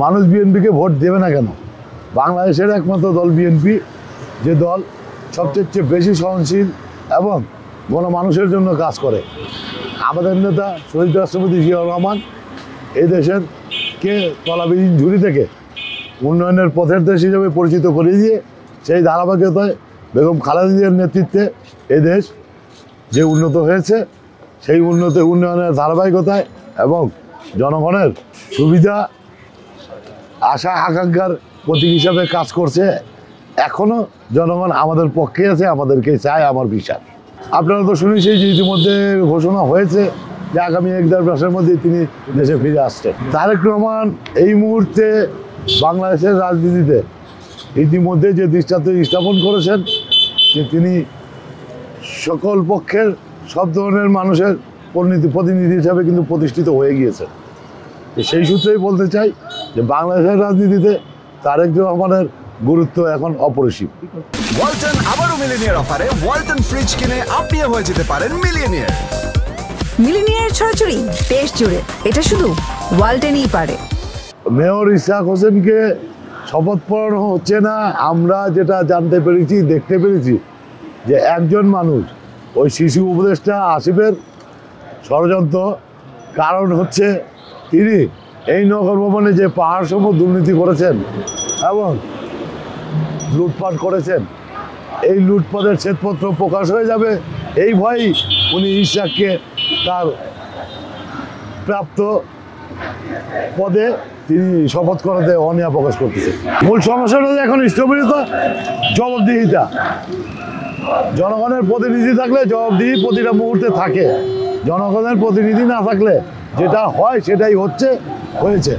মানুষ বিএনপিকে ভোট দেবে না কেন? বাংলাদেশের একমাত্র দল বিএনপি, যে দল সবচেয়ে বেশি সহনশীল এবং গণমানুষের জন্য কাজ করে। আমাদের নেতা শহীদ রাষ্ট্রপতি জিয়াউর রহমান এই দেশের কে তলাবিহীন ঝুড়ি থেকে উন্নয়নের পথের দেশ হিসেবে পরিচিত করে দিয়ে সেই ধারাবাহিকতায় বেগম খালেদা জিয়ার নেতৃত্বে এই দেশ যে উন্নত হয়েছে, সেই উন্নয়নের ধারাবাহিকতায় এবং জনগণের সুবিধা আশা আকাঙ্ক্ষার প্রতীক হিসাবে কাজ করছে। এখনও জনগণ আমাদের পক্ষে আছে, আমাদেরকে চায়, আমার বিশ্বাস। আপনারা তো শুনেছেন যে ইতিমধ্যে ঘোষণা হয়েছে যে আগামী 1-1.5 মাসের মধ্যে তিনি দেশে ফিরে আসছেন। তারেক রহমান এই মুহূর্তে বাংলাদেশের রাজনীতিতে ইতিমধ্যে যে দৃষ্টান্ত স্থাপন করেছেন যে তিনি সকল পক্ষের সব ধরনের মানুষের প্রতিনিধি হিসাবে কিন্তু প্রতিষ্ঠিত হয়ে গিয়েছেন। সেই সূত্রেই বলতে চাই যে বাংলাদেশের রাজনীতিতে তারেক রহমানের গুরুত্ব এখন অপরিসীম। ওয়ালটন আবারও মিলিনিয়ার অফারে ওয়ালটন ফ্রিজ কিনে আপনিও হয়ে যেতে পারেন মিলিয়নিয়ার। মিলিনিয়ার ছড়াছড়ি দেশ জুড়ে, এটা শুধু ওয়ালটনই পারে। মেয়র ইসহাক হোসেনকে শপথ পড়ানো হচ্ছে না। আমরা যেটা জানতে পেরেছি, দেখতে পেরেছি যে একজন মানুষ, ওই শিশু উপদেষ্টা আসিফের ষড়যন্ত্র। কারণ হচ্ছে তিনি এই নগর ভবনে যে পাহাড়সমূহ দুর্নীতি করেছেন এবং লুটপাট করেছেন, এই লুটপাটের শ্বেতপত্র প্রকাশ হয়ে যাবে এই ভয়েই উনি ইসহাককে তার প্রাপ্ত পদে তিনি শপথ করাতে অনীহা প্রকাশ করতেছে। মূল সমস্যাটা এখন স্থবিরতা, জবাবদিহিতা। জনগণের প্রতিনিধি থাকলে জবাবদিহি প্রতিটা মুহূর্তে থাকে, জনগণের প্রতিনিধি না থাকলে যেটা হয় সেটাই হয়েছে।